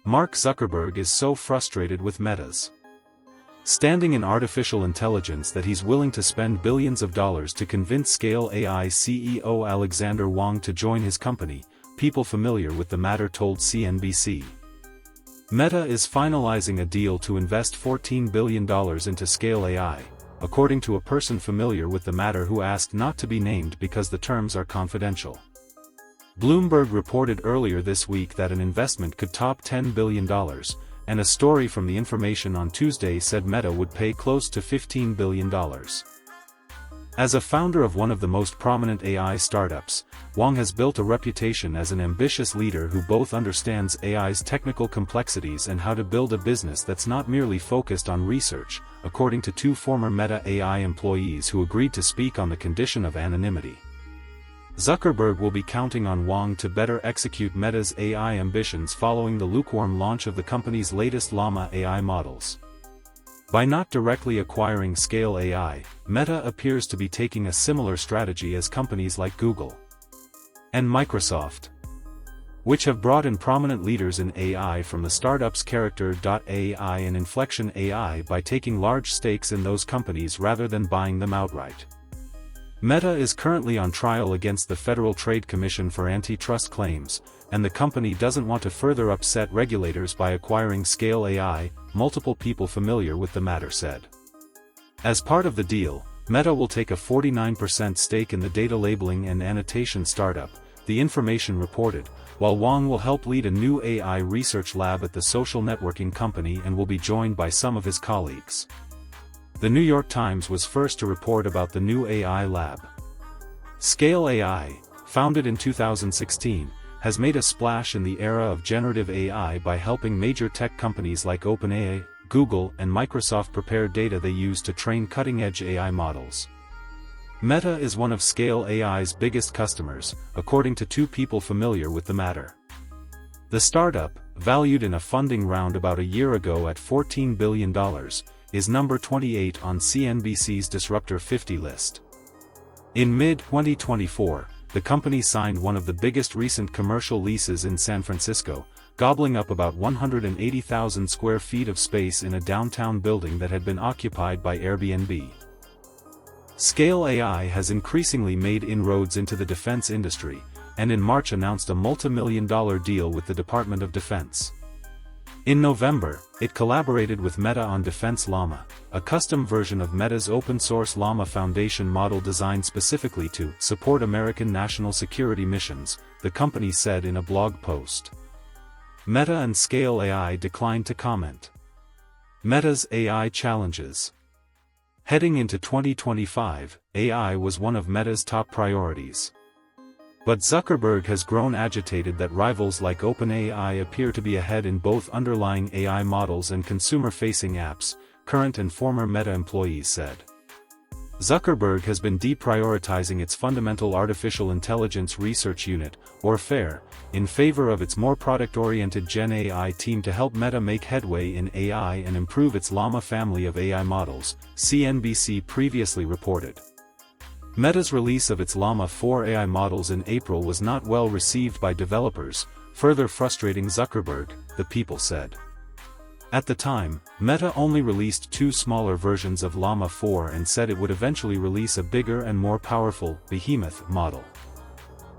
Mark Zuckerberg is so frustrated with Meta's standing in artificial intelligence that he's willing to spend billions of dollars to convince Scale AI CEO Alexandr Wang to join his company, people familiar with the matter told CNBC. Meta is finalizing a deal to invest $14 billion into Scale AI, according to a person familiar with the matter who asked not to be named because the terms are confidential. Bloomberg reported earlier this week that an investment could top $10 billion, and a story from The Information on Tuesday said Meta would pay close to $15 billion. As a founder of one of the most prominent AI startups, Wang has built a reputation as an ambitious leader who both understands AI's technical complexities and how to build a business that's not merely focused on research, according to two former Meta AI employees who agreed to speak on the condition of anonymity. Zuckerberg will be counting on Wang to better execute Meta's AI ambitions following the lukewarm launch of the company's latest Llama AI models. By not directly acquiring Scale AI, Meta appears to be taking a similar strategy as companies like Google and Microsoft, which have brought in prominent leaders in AI from the startups Character.ai and Inflection AI by taking large stakes in those companies rather than buying them outright. Meta is currently on trial against the Federal Trade Commission for antitrust claims, and the company doesn't want to further upset regulators by acquiring Scale AI, multiple people familiar with the matter said. As part of the deal, Meta will take a 49% stake in the data labeling and annotation startup, The Information reported, while Wang will help lead a new AI research lab at the social networking company and will be joined by some of his colleagues. The New York Times was first to report about the new AI lab. Scale AI, founded in 2016, has made a splash in the era of generative AI by helping major tech companies like OpenAI, Google, and Microsoft prepare data they use to train cutting-edge AI models. Meta is one of Scale AI's biggest customers, according to two people familiar with the matter. The startup, valued in a funding round about a year ago at $14 billion, is number 28 on CNBC's Disruptor 50 list. In mid-2024, the company signed one of the biggest recent commercial leases in San Francisco, gobbling up about 180,000 square feet of space in a downtown building that had been occupied by Airbnb. Scale AI has increasingly made inroads into the defense industry, and in March announced a multi-million-dollar deal with the Department of Defense. In November, it collaborated with Meta on Defense Llama, a custom version of Meta's open-source Llama Foundation model designed specifically to support American national security missions, the company said in a blog post. Meta and Scale AI declined to comment. Meta's AI challenges. Heading into 2025, AI was one of Meta's top priorities. But Zuckerberg has grown agitated that rivals like OpenAI appear to be ahead in both underlying AI models and consumer-facing apps, current and former Meta employees said. Zuckerberg has been deprioritizing its fundamental artificial intelligence research unit, or FAIR, in favor of its more product-oriented Gen AI team to help Meta make headway in AI and improve its Llama family of AI models, CNBC previously reported. Meta's release of its Llama 4 AI models in April was not well received by developers, further frustrating Zuckerberg, the People said. At the time, Meta only released two smaller versions of Llama 4 and said it would eventually release a bigger and more powerful, Behemoth, model.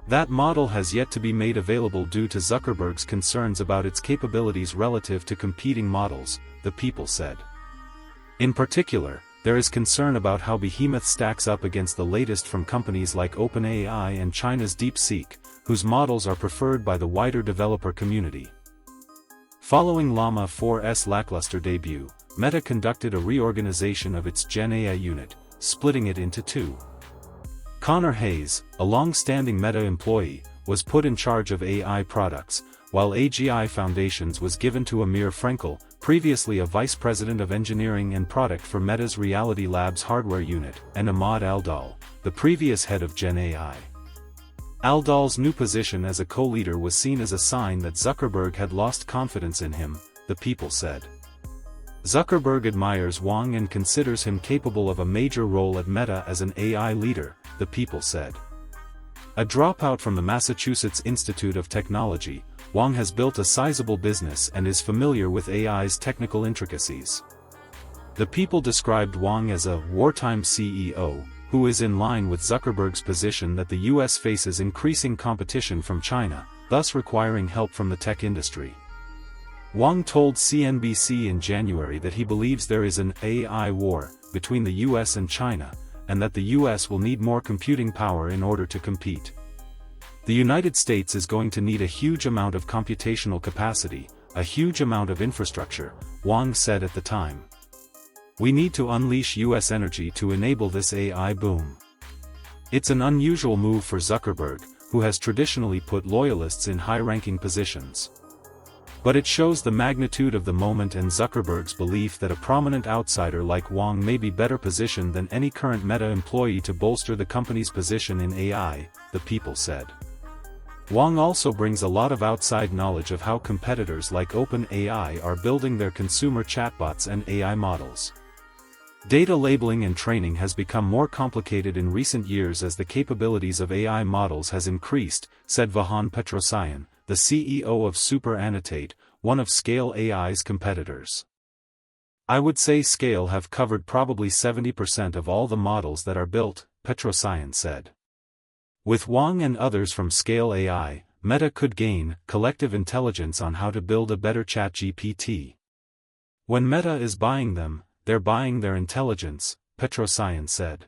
That model has yet to be made available due to Zuckerberg's concerns about its capabilities relative to competing models, the People said. In particular, there is concern about how Behemoth stacks up against the latest from companies like OpenAI and China's DeepSeek, whose models are preferred by the wider developer community. Following Llama 4's lackluster debut, Meta conducted a reorganization of its Gen AI unit, splitting it into two. Connor Hayes, a long-standing Meta employee, was put in charge of AI products, while AGI Foundations was given to Amir Frenkel, previously a vice president of engineering and product for Meta's Reality Labs hardware unit, and Ahmad Aldal, the previous head of Gen AI. Aldal's new position as a co-leader was seen as a sign that Zuckerberg had lost confidence in him, the People said. Zuckerberg admires Wang and considers him capable of a major role at Meta as an AI leader, the People said. A dropout from the Massachusetts Institute of Technology, Wang has built a sizable business and is familiar with AI's technical intricacies. The People described Wang as a wartime CEO, who is in line with Zuckerberg's position that the US faces increasing competition from China, thus requiring help from the tech industry. Wang told CNBC in January that he believes there is an AI war between the US and China, and that the US will need more computing power in order to compete. The United States is going to need a huge amount of computational capacity, a huge amount of infrastructure, Wang said at the time. We need to unleash US energy to enable this AI boom. It's an unusual move for Zuckerberg, who has traditionally put loyalists in high-ranking positions. But it shows the magnitude of the moment and Zuckerberg's belief that a prominent outsider like Wang may be better positioned than any current Meta employee to bolster the company's position in AI, the People said. Wang also brings a lot of outside knowledge of how competitors like OpenAI are building their consumer chatbots and AI models. Data labeling and training has become more complicated in recent years as the capabilities of AI models has increased, said Vahan Petrosyan, the CEO of SuperAnnotate, one of Scale AI's competitors. I would say Scale have covered probably 70% of all the models that are built, Petrosyan said. With Wang and others from Scale AI, Meta could gain collective intelligence on how to build a better ChatGPT. When Meta is buying them, they're buying their intelligence, Petrosyan said.